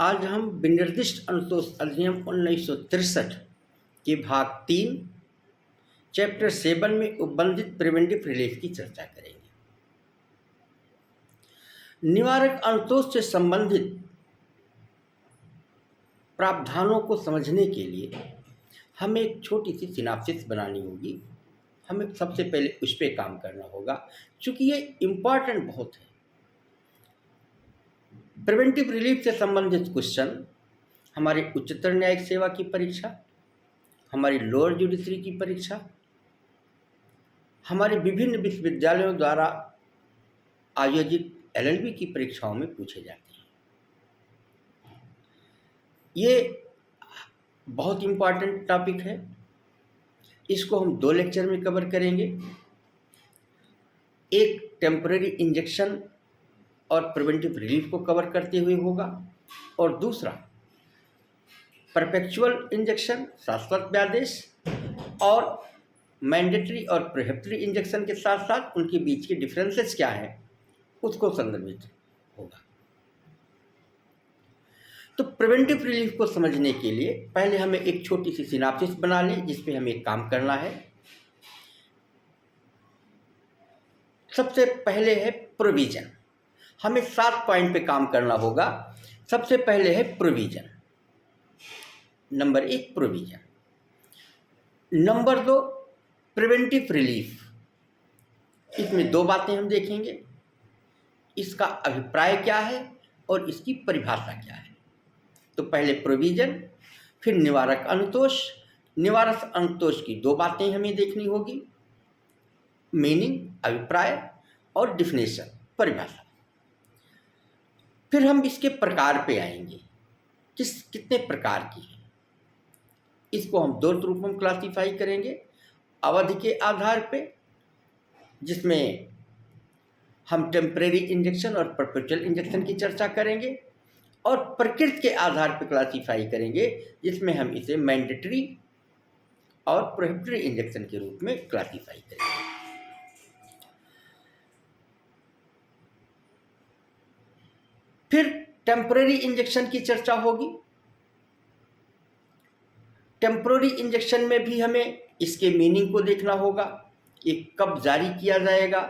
आज हम विनिर्दिष्ट अनुतोष अधिनियम 1963 के भाग 3 चैप्टर 7 में उपबंधित प्रिवेंटिव रिलीफ की चर्चा करेंगे। निवारक अनुतोष से संबंधित प्रावधानों को समझने के लिए हमें एक छोटी सी सिनॉप्सिस बनानी होगी। हमें सबसे पहले उस पर काम करना होगा, क्योंकि ये इम्पॉर्टेंट बहुत है। प्रिवेंटिव रिलीफ से संबंधित क्वेश्चन हमारी उच्चतर न्यायिक सेवा की परीक्षा, हमारी लोअर जुडिशरी की परीक्षा, हमारे विभिन्न विश्वविद्यालयों द्वारा आयोजित एलएलबी की परीक्षाओं में पूछे जाते हैं। ये बहुत इम्पॉर्टेंट टॉपिक है। इसको हम 2 लेक्चर में कवर करेंगे। एक टेम्पररी इंजेक्शन और प्रिवेंटिव रिलीफ को कवर करते हुए होगा, और दूसरा परपेचुअल इंजेक्शन, शाश्वत व्यादेश, और मैंडेटरी और प्रोहिबिटरी इंजेक्शन के साथ साथ उनके बीच के डिफरेंसेस क्या हैं उसको संदर्भित होगा। तो प्रिवेंटिव रिलीफ को समझने के लिए पहले हमें एक छोटी सी सिनॉप्सिस बना लें, जिस पे हमें काम करना है। सबसे पहले है प्रोविजन। हमें 7 पॉइंट पे काम करना होगा। सबसे पहले है provision. Number 1 provision. Number 2 preventive relief. इसमें 2 बातें हम देखेंगे, इसका अभिप्राय क्या है और इसकी परिभाषा क्या है। तो पहले प्रोविजन, फिर निवारक अनुतोष। निवारक अनुतोष की 2 बातें हमें देखनी होगी, मीनिंग, अभिप्राय, और डिफिनेशन, परिभाषा। फिर हम इसके प्रकार पे आएंगे, कितने प्रकार की है। इसको हम 2 रूपों में क्लासिफाई करेंगे। अवधि के आधार पे, जिसमें हम टेम्परेरी इंजेक्शन और परपेचुअल इंजेक्शन की चर्चा करेंगे, और प्रकृति के आधार पर क्लासिफाई करेंगे, जिसमें हम इसे मैंडेटरी और प्रोहिबिटरी इंजेक्शन के रूप में क्लासिफाई करेंगे। फिर टेम्परेरी इंजेक्शन की चर्चा होगी। टेम्परेरी इंजेक्शन में भी हमें इसके मीनिंग को देखना होगा, ये कब जारी किया जाएगा,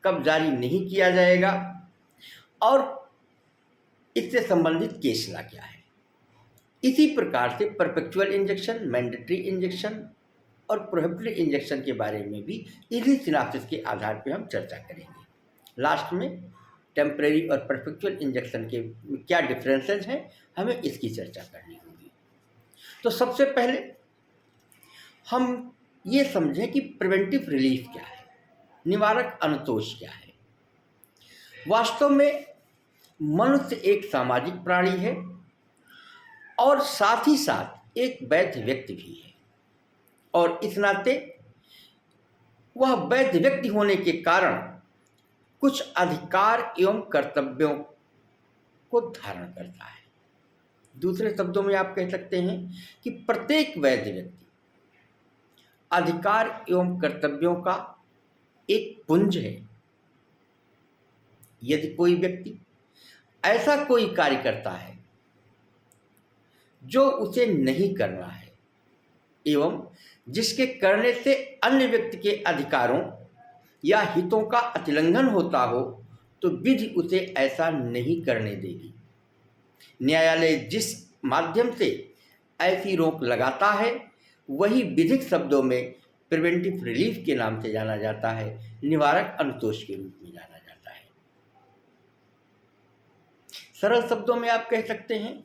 कब जारी नहीं किया जाएगा, और इससे संबंधित केस लॉ क्या है। इसी प्रकार से परपेचुअल इंजेक्शन, मैंडेटरी इंजेक्शन और प्रोहिबिटरी इंजेक्शन के बारे में भी इसी सिनॉप्सिस के आधार पर हम चर्चा करेंगे। लास्ट में टेम्परेरी और परपेचुअल इंजेक्शन के क्या डिफरेंसेस हैं, हमें इसकी चर्चा करनी होगी। तो सबसे पहले हम ये समझें कि प्रिवेंटिव रिलीफ क्या है, निवारक अनुतोष क्या है। वास्तव में मनुष्य एक सामाजिक प्राणी है और साथ ही साथ एक वैध व्यक्ति भी है, और इस नाते वह वैध व्यक्ति होने के कारण कुछ अधिकार एवं कर्तव्यों को धारण करता है। दूसरे शब्दों में आप कह सकते हैं कि प्रत्येक वैध व्यक्ति अधिकार एवं कर्तव्यों का एक पुंज है। यदि कोई व्यक्ति ऐसा कोई कार्य करता है जो उसे नहीं करना है, एवं जिसके करने से अन्य व्यक्ति के अधिकारों या हितों का अतिलंघन होता हो, तो विधि उसे ऐसा नहीं करने देगी। न्यायालय जिस माध्यम से ऐसी रोक लगाता है, वही विधिक शब्दों में प्रिवेंटिव रिलीफ के नाम से जाना जाता है, निवारक अनुतोष के रूप में जाना जाता है। सरल शब्दों में आप कह सकते हैं,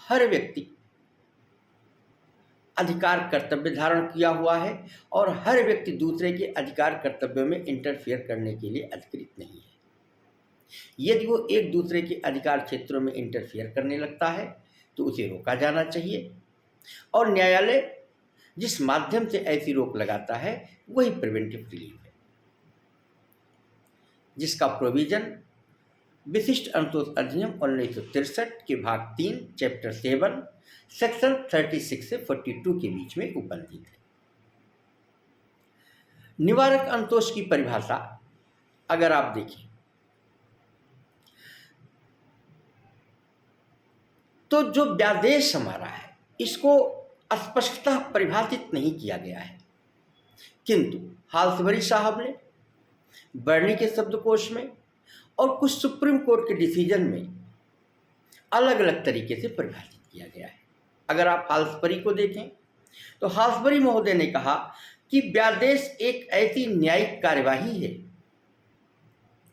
हर व्यक्ति अधिकार कर्तव्य धारण किया हुआ है, और हर व्यक्ति दूसरे के अधिकार कर्तव्यों में इंटरफेयर करने के लिए अधिकृत नहीं है। यदि वो एक दूसरे के अधिकार क्षेत्रों में इंटरफेयर करने लगता है तो उसे रोका जाना चाहिए, और न्यायालय जिस माध्यम से ऐसी रोक लगाता है वही प्रिवेंटिव रिलीफ है, जिसका प्रोविजन विशिष्ट अनुतोष अधिनियम 1963 के भाग 3 चैप्टर 7 सेक्शन 36 से 42 के बीच में उपबंधित है। निवारक अनुतोष की परिभाषा अगर आप देखें, तो जो व्यादेश हमारा है इसको स्पष्टतः परिभाषित नहीं किया गया है, किंतु हाल्सबरी साहब ने बर्नी के शब्दकोश में और कुछ सुप्रीम कोर्ट के डिसीजन में अलग अलग तरीके से परिभाषित किया गया है। अगर आप हाल्सबरी को देखें तो हाल्सबरी महोदय ने कहा कि व्यादेश एक ऐसी न्यायिक कार्यवाही है,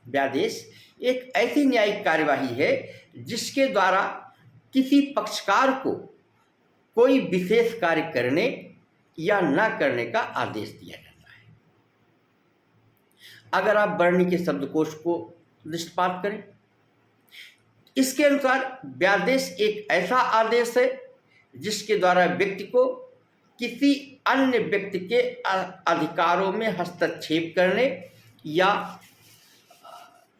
व्यादेश एक ऐसी न्यायिक कार्यवाही है जिसके द्वारा किसी पक्षकार को कोई विशेष कार्य करने या न करने का आदेश दिया जाता है। अगर आप बर्नी के शब्दकोश को दृष्टिपात करें, इसके अनुसार व्यादेश एक ऐसा आदेश है जिसके द्वारा व्यक्ति को किसी अन्य व्यक्ति के अधिकारों में हस्तक्षेप करने या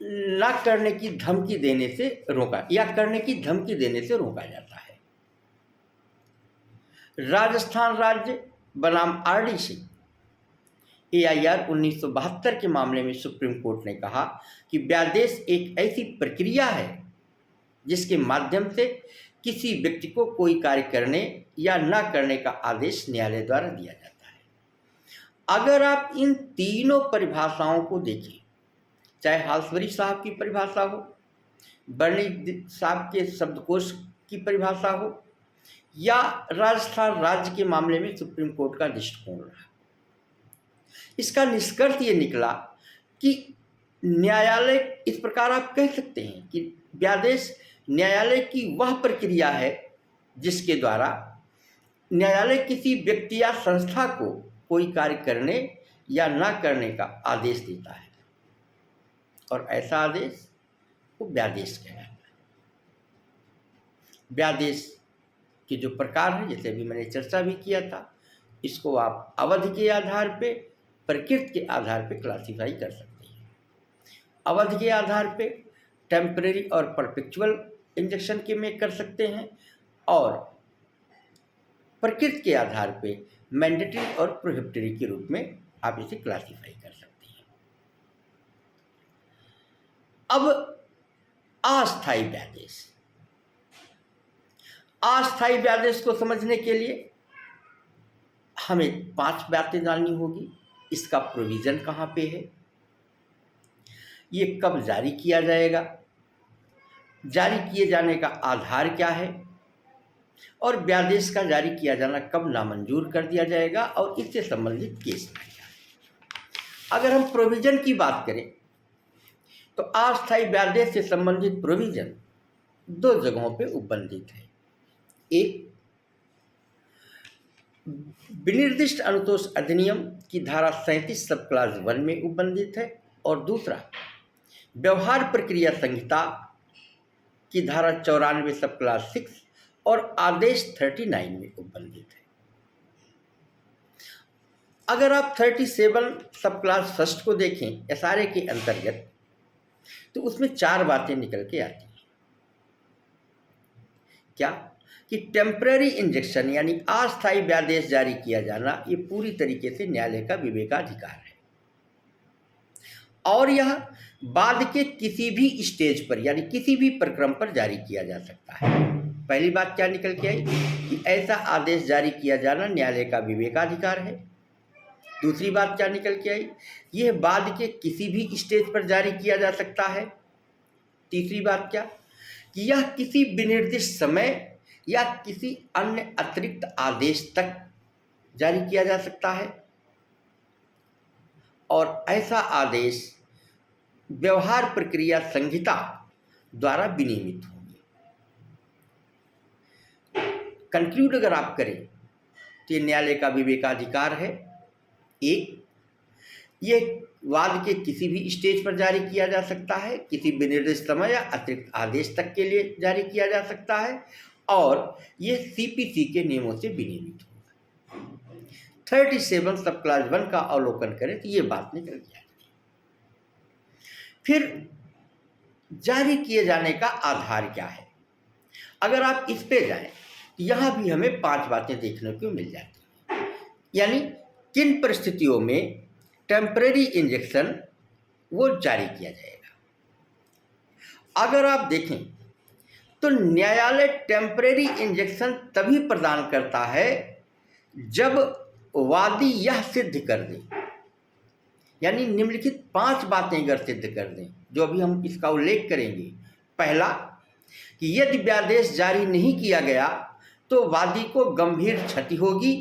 न करने की धमकी देने से रोका या करने की धमकी देने से रोका जाता है। राजस्थान राज्य बनाम आरडी सिंह AIR 1972 के मामले में सुप्रीम कोर्ट ने कहा कि व्यादेश एक ऐसी प्रक्रिया है जिसके माध्यम से किसी व्यक्ति को कोई कार्य करने या न करने का आदेश न्यायालय द्वारा दिया जाता है। अगर आप इन तीनों परिभाषाओं को देखें, चाहे हाल्सबरी साहब की परिभाषा हो, बर्नी साहब के शब्दकोश की परिभाषा हो, या राजस्थान राज्य के मामले में सुप्रीम कोर्ट का दृष्टिकोण रहा, इसका निष्कर्ष ये निकला कि न्यायालय, इस प्रकार आप कह सकते हैं कि व्यादेश न्यायालय की वह प्रक्रिया है जिसके द्वारा न्यायालय किसी व्यक्ति या संस्था को कोई कार्य करने या न करने का आदेश देता है, और ऐसा आदेश वो व्यादेश कहलाता है। व्यादेश के जो प्रकार हैं, जैसे अभी मैंने चर्चा भी किया था, इसको आप अवधि के आधार पे, प्रकृति के आधार पे क्लासिफाई कर सकते हैं। अवधि के आधार पे टेम्परेरी और परपेचुअल इंजेक्शन के में कर सकते हैं, और प्रकृति के आधार पे मैंडेटरी और प्रोहिबिटरी के रूप में आप इसे क्लासिफाई कर सकते हैं। अब अस्थायी व्यादेश, अस्थायी व्यादेश को समझने के लिए हमें 5 बातें जाननी होगी। इसका प्रोविज़न कहाँ पे है, ये कब जारी किया जाएगा, जारी किए जाने का आधार क्या है, और व्यादेश का जारी किया जाना कब नामंजूर कर दिया जाएगा, और इससे संबंधित केस क्या है। अगर हम प्रोविज़न की बात करें तो अस्थायी व्यादेश से संबंधित प्रोविज़न 2 जगहों पे उपबंधित है। एक, विनिर्दिष्ट अनुतोष अधिनियम की धारा 37 सब क्लास 1 में उपबंधित है, और दूसरा व्यवहार प्रक्रिया संहिता की धारा 94 सब क्लास 6 और आदेश 39 में उपबंधित है। अगर आप 37 सब क्लास 1 को देखें SRA के अंतर्गत, तो उसमें 4 बातें निकल के आती हैं। क्या कि टेम्पररी इंजेक्शन यानी अस्थायी व्यादेश जारी किया जाना ये पूरी तरीके से न्यायालय का विवेकाधिकार है, और यह बाद के किसी भी स्टेज पर यानी किसी भी प्रक्रम पर जारी किया जा सकता है। पहली बात क्या निकल के आई कि ऐसा आदेश जारी किया जाना न्यायालय का विवेकाधिकार है। दूसरी बात क्या निकल के आई, यह बाद के किसी भी स्टेज पर जारी किया जा सकता है। तीसरी बात क्या कि यह किसी विनिर्दिष्ट समय या किसी अन्य अतिरिक्त आदेश तक जारी किया जा सकता है, और ऐसा आदेश व्यवहार प्रक्रिया संहिता द्वारा विनियमित होंगे। कंक्लूड अगर आप करें तो ये न्यायालय का विवेकाधिकार है। एक, ये वाद के किसी भी स्टेज पर जारी किया जा सकता है, किसी विनिर्दिष्ट समय या अतिरिक्त आदेश तक के लिए जारी किया जा सकता है, और ये CPC के नियमों से विनियमित होगा। 37 सब क्लास 1 का अवलोकन करें तो ये बात निकल जाती है। फिर जारी किए जाने का आधार क्या है, अगर आप इस पे जाएं तो यहाँ भी हमें 5 बातें देखने को मिल जाती हैं। यानी किन परिस्थितियों में टेम्परेरी इंजेक्शन वो जारी किया जाएगा। अगर आप देखें तो न्यायालय टेम्परेरी इंजेक्शन तभी प्रदान करता है जब वादी यह सिद्ध कर दे, यानी निम्नलिखित 5 बातें अगर सिद्ध कर दें, जो अभी हम इसका उल्लेख करेंगे। पहला, कि यदि व्यादेश जारी नहीं किया गया तो वादी को गंभीर क्षति होगी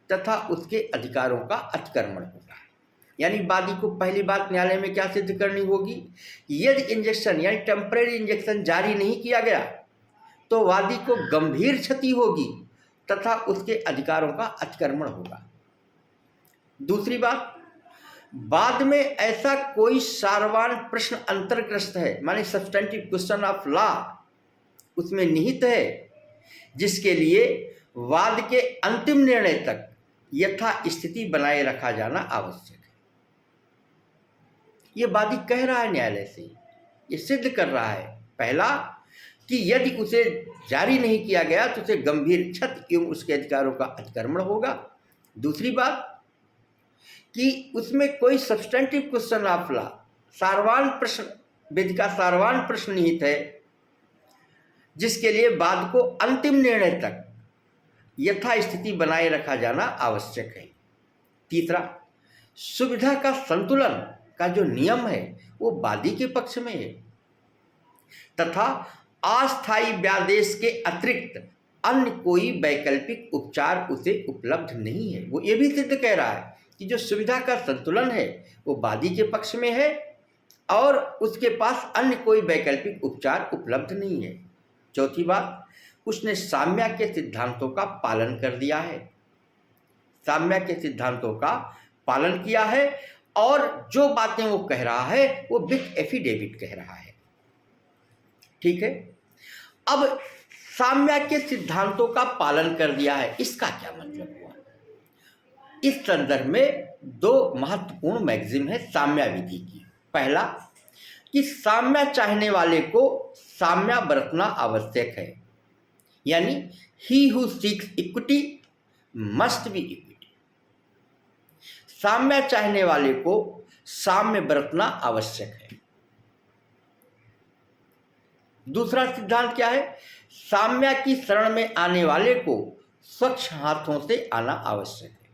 तथा उसके अधिकारों का अतिक्रमण होगा। यानी वादी को पहली बात न्यायालय में क्या सिद्ध करनी होगी कि यदि इंजेक्शन यानी टेम्परेरी इंजेक्शन जारी नहीं किया गया तो वादी को गंभीर क्षति होगी तथा उसके अधिकारों का अतिक्रमण होगा। दूसरी बात, बाद में ऐसा कोई सारवान प्रश्न अंतर्ग्रस्त है, माने सब्सटेंटिव क्वेश्चन ऑफ लॉ उसमें निहित है, जिसके लिए वाद के अंतिम निर्णय तक यथा स्थिति बनाए रखा जाना आवश्यक है। ये वादी कह रहा है न्यायालय से, ये सिद्ध कर रहा है। पहला, कि यदि उसे जारी नहीं किया गया तो उसे गंभीर क्षति एवं उसके अधिकारों का अतिक्रमण होगा। दूसरी बात, कि उसमें कोई substantive question of law Sarwan प्रश्न, विधि का सारवान प्रश्न निहित है, जिसके लिए वाद को अंतिम निर्णय तक यथा स्थिति बनाए रखा जाना आवश्यक है। तीसरा, सुविधा का संतुलन का जो नियम है वो वादी के पक्ष में है तथा अस्थायी व्यादेश के अतिरिक्त अन्य कोई वैकल्पिक उपचार उसे उपलब्ध नहीं है। वो ये भी सिद्ध कह रहा है कि जो सुविधा का संतुलन है वो वादी के पक्ष में है और उसके पास अन्य कोई वैकल्पिक उपचार उपलब्ध नहीं है। चौथी बात, उसने साम्या के सिद्धांतों का पालन कर दिया है, साम्या के सिद्धांतों का पालन किया है और जो बातें वो कह रहा है वो विथ एफिडेविट कह रहा है। ठीक है, अब साम्या के सिद्धांतों का पालन कर दिया है, इसका क्या मतलब हुआ? इस संदर्भ में 2 महत्वपूर्ण मैगजीम है साम्या विधि की। पहला, कि साम्या चाहने वाले को साम्या बरतना आवश्यक है, यानी he who seeks equity must be equity. साम्या चाहने वाले को साम्य बरतना आवश्यक है। दूसरा सिद्धांत क्या है? साम्या की शरण में आने वाले को स्वच्छ हाथों से आना आवश्यक है।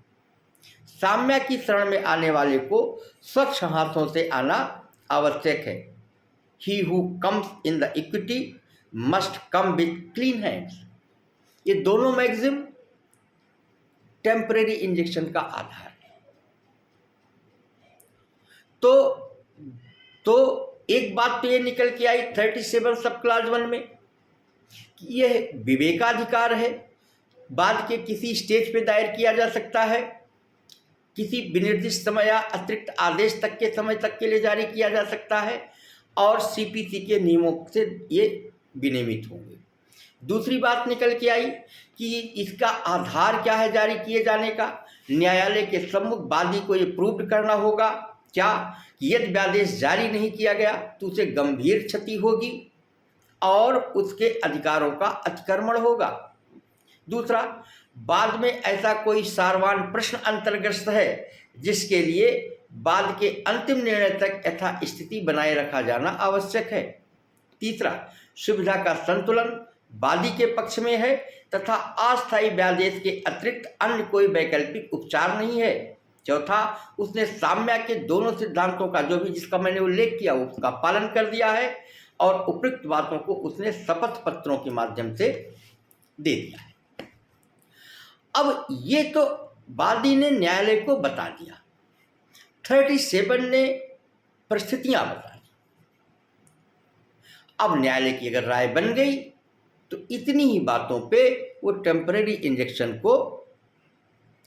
साम्या की शरण में आने वाले को स्वच्छ हाथों से आना आवश्यक है। He who comes in the equity must come with clean hands. ये दोनों मैगजीम टेम्परेरी इंजेक्शन का आधार है। तो एक बात तो ये निकल के आई 37 सब क्लास 1 में कि यह विवेकाधिकार है, बाद के किसी स्टेज पे दायर किया जा सकता है, किसी विनिर्दिष्ट समय या अतिरिक्त आदेश तक के समय तक के लिए जारी किया जा सकता है और सीपीसी के नियमों से ये विनियमित होंगे। दूसरी बात निकल के आई कि इसका आधार क्या है जारी किए जाने का? न्यायालय के सम्मुख वादी को ये प्रूव करना होगा क्या कि यदि व्यादेश जारी नहीं किया गया तो उसे गंभीर क्षति होगी और उसके अधिकारों का अतिक्रमण होगा। दूसरा, बाद में ऐसा कोई सारवान प्रश्न अंतर्ग्रस्त है जिसके लिए बाद के अंतिम निर्णय तक यथा स्थिति बनाए रखा जाना आवश्यक है। तीसरा, सुविधा का संतुलन वादी के पक्ष में है तथा अस्थायी व्यादेश के अतिरिक्त अन्य कोई वैकल्पिक उपचार नहीं है। चौथा, उसने साम्या के दोनों सिद्धांतों का जो भी जिसका मैंने उल्लेख किया उसका पालन कर दिया है और उपयुक्त बातों को उसने शपथ पत्रों के माध्यम से दे दिया है। अब ये तो वादी ने न्यायालय को बता दिया, 37 ने परिस्थितियां बता दी। अब न्यायालय की अगर राय बन गई तो इतनी ही बातों पे वो टेम्परेरी इंजेक्शन को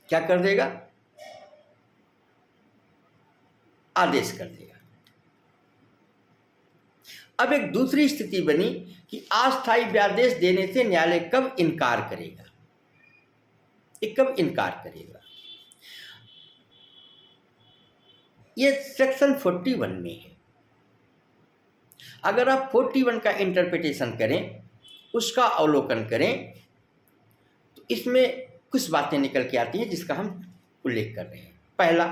क्या कर देगा? आदेश कर देगा। अब एक दूसरी स्थिति बनी कि अस्थायी व्यादेश देने से न्यायालय कब इनकार करेगा? ये कब इनकार करेगा? ये सेक्शन 41 में है। अगर आप 41 का इंटरप्रिटेशन करें, उसका अवलोकन करें, तो इसमें कुछ बातें निकल के आती हैं जिसका हम उल्लेख कर रहे हैं। पहला,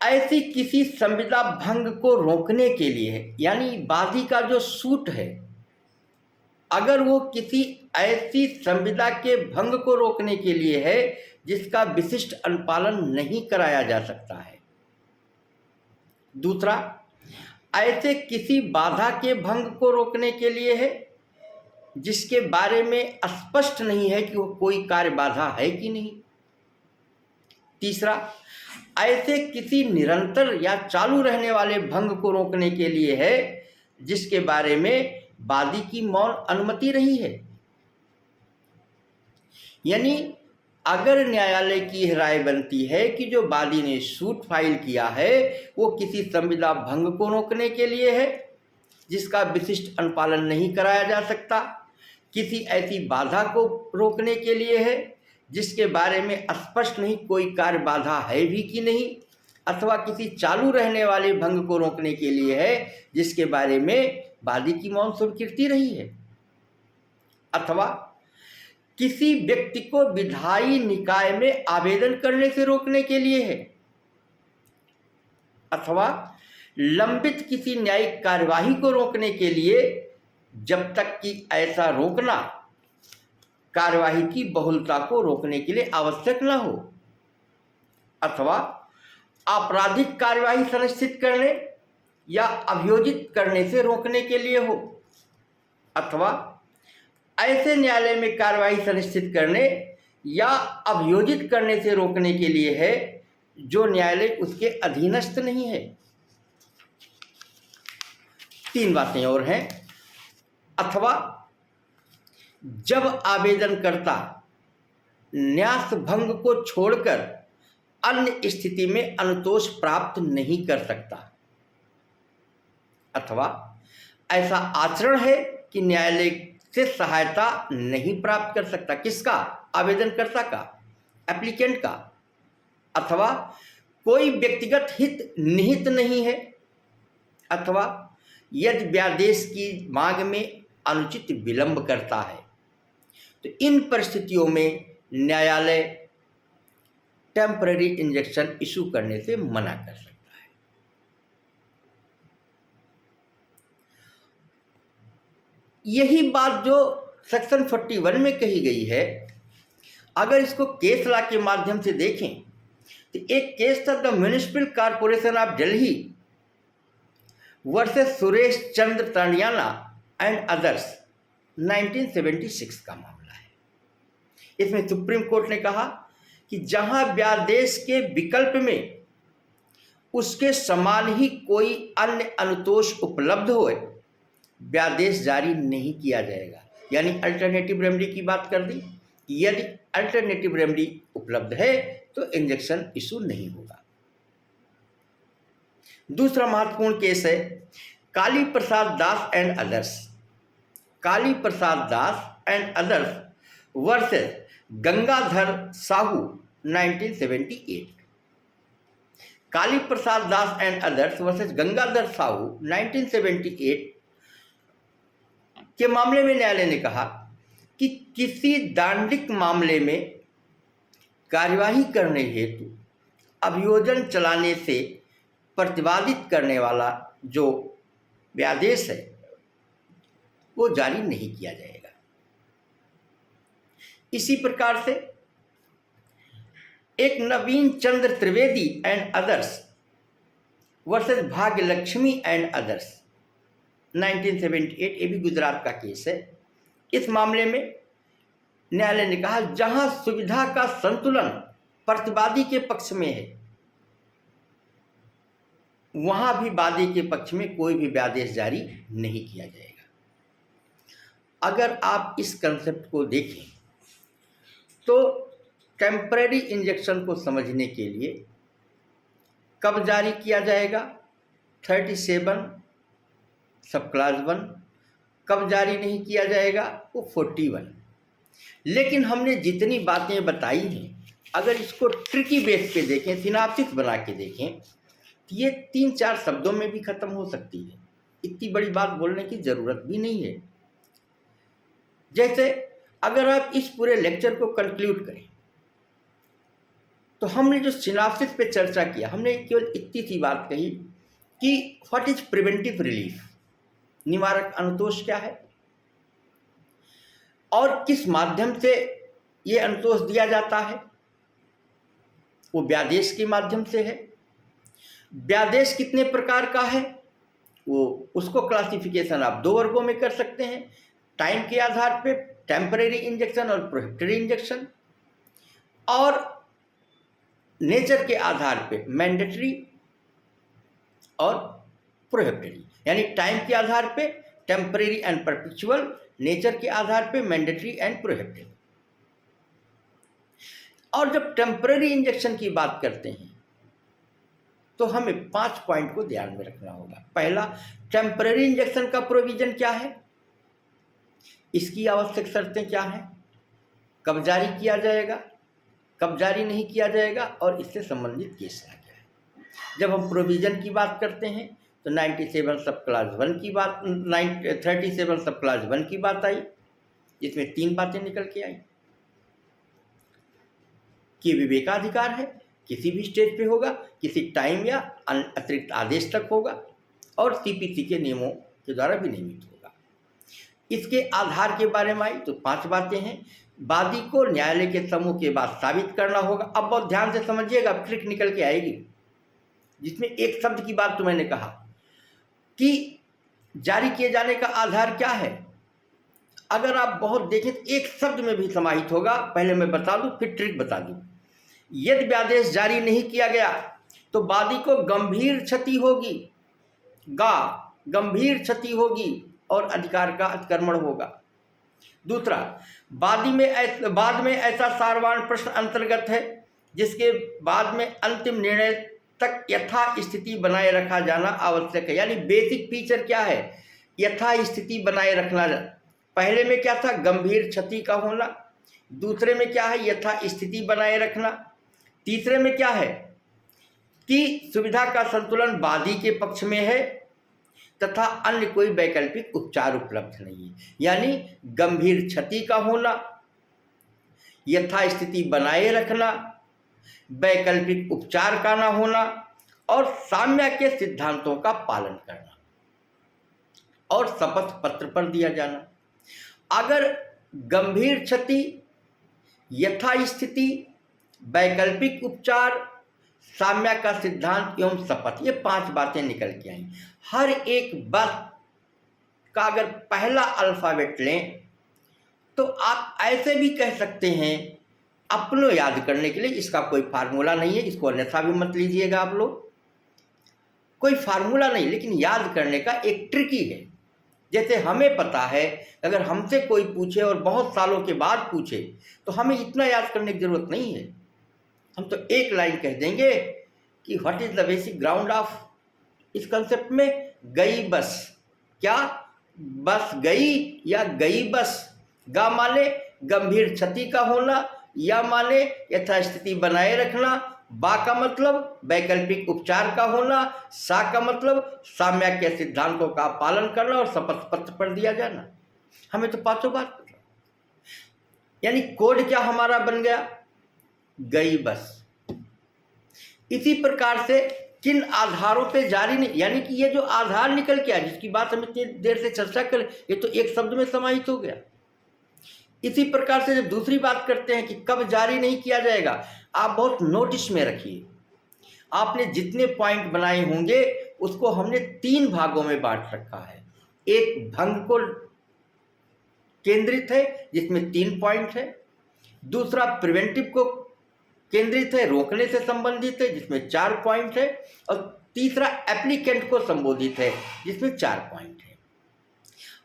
ऐसी किसी संविदा भंग को रोकने के लिए है, यानी वादी का जो सूट है, अगर वो किसी ऐसी संविदा के भंग को रोकने के लिए है जिसका विशिष्ट अनुपालन नहीं कराया जा सकता है। दूसरा, ऐसे किसी बाधा के भंग को रोकने के लिए है जिसके बारे में स्पष्ट नहीं है कि वो कोई कार्य बाधा है कि नहीं। तीसरा, ऐसे किसी निरंतर या चालू रहने वाले भंग को रोकने के लिए है जिसके बारे में वादी की मौन अनुमति रही है। यानी अगर न्यायालय की राय बनती है कि जो वादी ने सूट फाइल किया है वो किसी संविदा भंग को रोकने के लिए है जिसका विशिष्ट अनुपालन नहीं कराया जा सकता, किसी ऐसी बाधा को रोकने के लिए है जिसके बारे में स्पष्ट नहीं कोई कार्य बाधा है भी कि नहीं, अथवा किसी चालू रहने वाले भंग को रोकने के लिए है जिसके बारे में वादी की मौन स्वीकृति रही है, अथवा किसी व्यक्ति को विधायी निकाय में आवेदन करने से रोकने के लिए है, अथवा लंबित किसी न्यायिक कार्यवाही को रोकने के लिए जब तक कि ऐसा रोकना कार्यवाही की बहुलता को रोकने के लिए आवश्यक न हो, अथवा आपराधिक कार्यवाही सुनिश्चित करने या अभियोजित करने से रोकने के लिए हो, अथवा ऐसे न्यायालय में कार्यवाही सुनिश्चित करने या अभियोजित करने से रोकने के लिए है जो न्यायालय उसके अधीनस्थ नहीं है। तीन बातें और हैं। अथवा जब आवेदनकर्ता न्यास भंग को छोड़कर अन्य स्थिति में अनुतोष प्राप्त नहीं कर सकता, अथवा ऐसा आचरण है कि न्यायालय से सहायता नहीं प्राप्त कर सकता। किसका? आवेदनकर्ता का, एप्लीकेंट का। अथवा कोई व्यक्तिगत हित निहित नहीं है, अथवा यदि व्यादेश की मांग में अनुचित विलंब करता है, तो इन परिस्थितियों में न्यायालय टेम्पररी इंजेक्शन इशू करने से मना कर सकता है। यही बात जो सेक्शन 41 में कही गई है, अगर इसको केस लॉ के माध्यम से देखें तो एक केस था the municipal corporation of Delhi versus Suresh Chandra Tandiyana and others 1976 का मामला है। इसमें सुप्रीम कोर्ट ने कहा कि जहां व्यादेश के विकल्प में उसके समान ही कोई अन्य अनुतोष उपलब्ध हो, व्यादेश जारी नहीं किया जाएगा। यानी अल्टरनेटिव रेमेडी की बात कर दी, यदि अल्टरनेटिव रेमेडी उपलब्ध है तो इंजेक्शन इशू नहीं होगा। दूसरा महत्वपूर्ण केस है Kali Prasad Das and others, Kali Prasad Das and others versus Gangadhar Sahu 1978। Kali Prasad Das and others versus Gangadhar Sahu 1978 के मामले में न्यायालय ने कहा कि किसी दांडिक मामले में कार्यवाही करने हेतु अभियोजन चलाने से प्रतिवादित करने वाला जो व्यादेश है वो जारी नहीं किया जाएगा। इसी प्रकार से एक Naveen Chandra Trivedi and others versus Bhagyalakshmi and others 1978, ये भी गुजरात का केस है। इस मामले में न्यायालय ने कहा जहां सुविधा का संतुलन प्रतिवादी के पक्ष में है वहां भी वादी के पक्ष में कोई भी व्यादेश जारी नहीं किया जाएगा। अगर आप इस कंसेप्ट को देखें तो टेम्परेरी इंजेक्शन को समझने के लिए कब जारी किया जाएगा, 37 सब क्लास 1, कब जारी नहीं किया जाएगा वो 41। लेकिन हमने जितनी बातें बताई हैं अगर इसको ट्रिकी बेस पे देखें, सिनाप्सिस बना के देखें तो ये 3-4 शब्दों में भी ख़त्म हो सकती है। इतनी बड़ी बात बोलने की ज़रूरत भी नहीं है। जैसे अगर आप इस पूरे लेक्चर को कंक्लूड करें तो हमने जो सिनॉप्सिस पे चर्चा किया, हमने केवल इतनी सी बात कही कि व्हाट इज प्रिवेंटिव रिलीफ, निवारक अनुतोष क्या है और किस माध्यम से ये अनुतोष दिया जाता है। वो व्यादेश के माध्यम से है। व्यादेश कितने प्रकार का है, वो उसको क्लासिफिकेशन आप दो वर्गों में कर सकते हैं, टाइम के आधार पे टेम्परेरी इंजेक्शन और प्रोहिबिटरी इंजेक्शन, और नेचर के आधार पे मैंडेटरी और प्रोहिबिटरी। यानी टाइम के आधार पे टेम्परेरी एंड परपेचुअल, नेचर के आधार पे मैंडेटरी एंड प्रोहिबिटरी। और जब टेम्परेरी इंजेक्शन की बात करते हैं तो हमें 5 पॉइंट को ध्यान में रखना होगा। पहला, टेम्परेरी इंजेक्शन का प्रोविजन क्या है, इसकी आवश्यक शर्तें क्या हैं, कब जारी किया जाएगा, कब जारी नहीं किया जाएगा, और इससे संबंधित केस क्या है। जब हम प्रोविजन की बात करते हैं तो 97 सब क्लास 1 की बात, 37 सब क्लास 1 की बात आई, जिसमें 3 बातें निकल के आई कि विवेकाधिकार है, किसी भी स्टेज पे होगा, किसी टाइम या अतिरिक्त आदेश तक होगा, और सीपीसी के नियमों के द्वारा विनियमित होगा। इसके आधार के बारे में आई तो 5 बातें हैं। वादी को न्यायालय के समूह के बाद साबित करना होगा। अब बहुत ध्यान से समझिएगा, ट्रिक निकल के आएगी, जिसमें एक शब्द की बात तो मैंने कहा कि जारी किए जाने का आधार क्या है। अगर आप बहुत देखें तो एक शब्द में भी समाहित होगा। पहले मैं बता दूं, फिर ट्रिक बता दूं। यदि व्यादेश जारी नहीं किया गया तो वादी को गंभीर क्षति होगी, गंभीर क्षति होगी और अधिकार का अतिक्रमण होगा। दूसरा, बाद में ऐसा सारवान प्रश्न अंतर्गत है जिसके बाद में अंतिम निर्णय तक यथा स्थिति बनाए रखा जाना आवश्यक है। यानी बेसिक फीचर क्या है, यथा स्थिति बनाए रखना। पहले में क्या था, गंभीर क्षति का होना। दूसरे में क्या है, यथा स्थिति बनाए रखना। तीसरे में क्या है कि सुविधा का संतुलन वादी के पक्ष में है तथा अन्य कोई वैकल्पिक उपचार उपलब्ध नहीं है। यानी गंभीर क्षति का होना, यथास्थिति बनाए रखना, वैकल्पिक उपचार का ना होना, और साम्य के सिद्धांतों का पालन करना, और शपथ पत्र पर दिया जाना। अगर गंभीर क्षति, यथास्थिति, वैकल्पिक उपचार, साम्य का सिद्धांत एवं शपथ, ये 5 बातें निकल के आई। हर एक बात का अगर पहला अल्फाबेट लें तो आप ऐसे भी कह सकते हैं, अपनों याद करने के लिए। इसका कोई फार्मूला नहीं है, इसको अन्यथा भी मत लीजिएगा आप लोग, कोई फार्मूला नहीं, लेकिन याद करने का एक ट्रिक ही है। जैसे हमें पता है, अगर हमसे कोई पूछे और बहुत सालों के बाद पूछे तो हमें इतना याद करने की जरूरत नहीं है। हम तो एक लाइन कह देंगे कि what is the basic ground of इस कंसेप्ट में, गई बस। क्या, बस गई या गई बस। गा माने गंभीर क्षति का होना, या माने यथास्थिति बनाए रखना, बा का मतलब वैकल्पिक उपचार का होना, सा का मतलब साम्य के सिद्धांतों का पालन करना, और शपथ पत्र पर दिया जाना। हमें तो 5 बात पता। यानी कोड क्या हमारा बन गया, गई बस। इसी प्रकार से किन आधारों पे जारी नहीं, यानी कि ये जो आधार निकल के आया, जिसकी बात हम इतनी देर से चर्चा कर, ये तो एक शब्द में समाहित हो गया। इसी प्रकार से जब दूसरी बात करते हैं कि कब जारी नहीं किया जाएगा, आप बहुत नोटिस में रखिए। आपने जितने पॉइंट बनाए होंगे उसको हमने 3 भागों में बांट रखा है। एक भंग को केंद्रित है जिसमें 3 पॉइंट है। दूसरा प्रिवेंटिव को केंद्रित है, रोकने से संबंधित है, जिसमें 4 पॉइंट है। और तीसरा एप्लीकेंट को संबोधित है, जिसमें 4 पॉइंट है।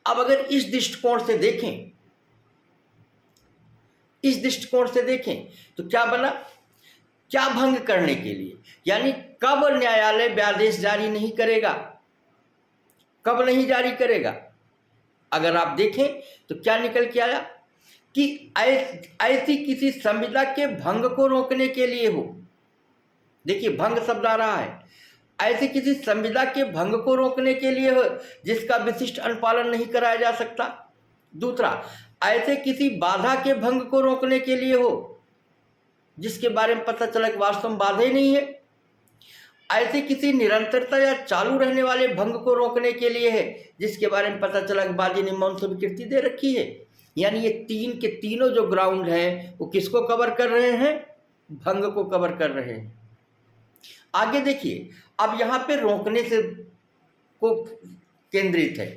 अब अगर इस दृष्टिकोण से देखें तो क्या बना, क्या भंग करने के लिए, यानी कब न्यायालय व्यादेश जारी नहीं करेगा, कब नहीं जारी करेगा। अगर आप देखें तो क्या निकल के आया कि ऐसी किसी संविदा के भंग को रोकने के लिए हो। देखिए, भंग शब्द आ रहा है। ऐसी किसी संविदा के भंग को रोकने के लिए हो जिसका विशिष्ट अनुपालन नहीं कराया जा सकता। दूसरा, ऐसे किसी बाधा के भंग को रोकने के लिए हो। जिसके बारे में पता चला कि वास्तव में बाधा ही नहीं है। ऐसे किसी निरंतरता या चालू रहने वाले भंग को रोकने के लिए है, जिसके बारे में पता चला कि बाधी ने मौन से विकृति दे रखी है। यानी ये तीन के तीनों जो ग्राउंड हैं वो किसको कवर कर रहे हैं? भंग को कवर कर रहे हैं। आगे देखिए, अब यहाँ पे रोकने से को केंद्रित है।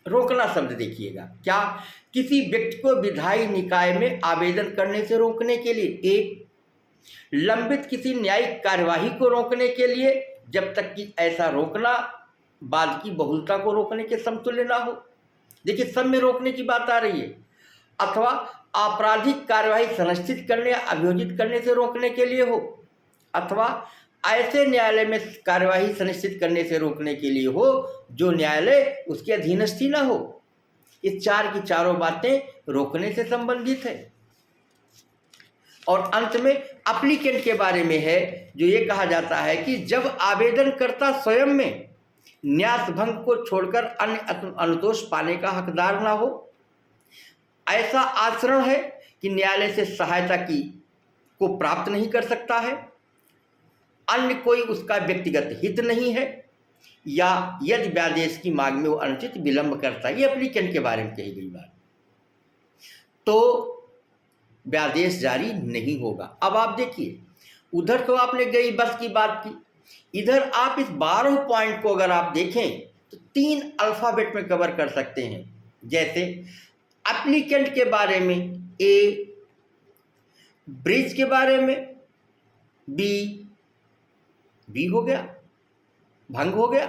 रोकना शब्द देखिएगा, क्या? किसी व्यक्ति को विधायी निकाय में आवेदन करने से रोकने के लिए, एक लंबित किसी न्यायिक कार्यवाही को रोकने के लिए, जब तक कि ऐसा रोकना बाद की बहुलता को रोकने के समतुल्य ना हो। देखिए, सब में रोकने की बात आ रही है। अथवा आपराधिक कार्यवाही सुनिश्चित करने या अभियोजित करने से रोकने के लिए हो, अथवा ऐसे न्यायालय में कार्यवाही सुनिश्चित करने से रोकने के लिए हो जो न्यायालय उसके अधीनस्थ ही ना हो। ये चार की चारों बातें रोकने से संबंधित है। और अंत में एप्लीकेंट के बारे में है, जो ये कहा जाता है कि जब आवेदनकर्ता स्वयं में न्यास भंग को छोड़कर अन्य अनुतोष पाने का हकदार ना हो, ऐसा आचरण है कि न्यायालय से सहायता को प्राप्त नहीं कर सकता है, अन्य कोई उसका व्यक्तिगत हित नहीं है, या यदि व्यादेश की मांग में वो अनुचित विलंब करता है। ये एप्लीकेंट के बारे में कही गई बात, तो व्यादेश जारी नहीं होगा। अब आप देखिए, उधर तो आपने गई बस की बात की, इधर आप इस 12 पॉइंट को अगर आप देखें तो 3 अल्फाबेट में कवर कर सकते हैं। जैसे एप्लीकेंट के बारे में ए, ब्रीच के बारे में बी हो गया, भंग हो गया,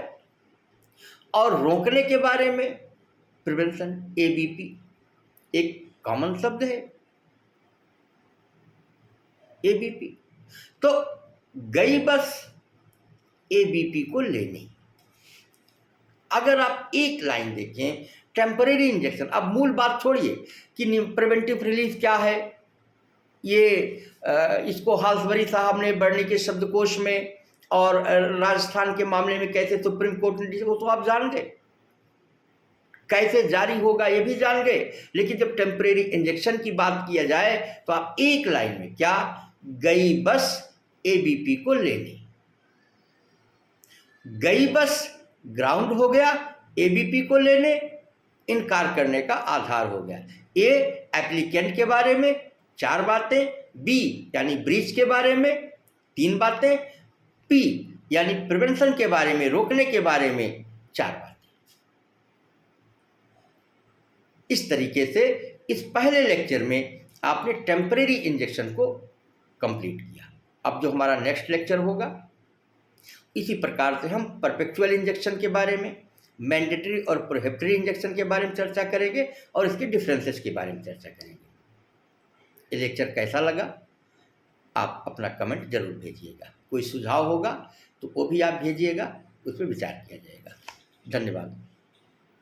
और रोकने के बारे में प्रिवेंशन, एबीपी। एक कॉमन शब्द है एबीपी। तो गई बस एबीपी को लेने। अगर आप एक लाइन देखें, टेम्परेरी इंजेक्शन, अब मूल बात छोड़िए कि प्रिवेंटिव रिलीफ क्या है, ये इसको हाल्सबरी साहब ने बर्नी के शब्दकोश में और राजस्थान के मामले में कैसे सुप्रीम कोर्ट ने, वो तो आप जान गए, कैसे जारी होगा ये भी जान गए। लेकिन जब टेम्परेरी इंजेक्शन की बात किया जाए तो आप एक लाइन में, क्या? गई बस एबीपी को लेने। गई बस ग्राउंड हो गया, एबीपी को लेने इनकार करने का आधार हो गया। ए एप्लीकेंट के बारे में 4 बातें, बी यानी ब्रीच के बारे में 3 बातें, पी यानी प्रिवेंशन के बारे में, रोकने के बारे में 4 बातें। इस तरीके से इस पहले लेक्चर में आपने टेम्परेरी इंजेक्शन को कंप्लीट किया। अब जो हमारा नेक्स्ट लेक्चर होगा, इसी प्रकार से हम परपेचुअल इंजेक्शन के बारे में, मैंडेटरी और प्रोहिबिटरी इंजेक्शन के बारे में चर्चा करेंगे और इसके डिफरेंसेस के बारे में चर्चा करेंगे। ये लेक्चर कैसा लगा आप अपना कमेंट जरूर भेजिएगा। कोई सुझाव होगा तो वो भी आप भेजिएगा, उस पर विचार किया जाएगा। धन्यवाद।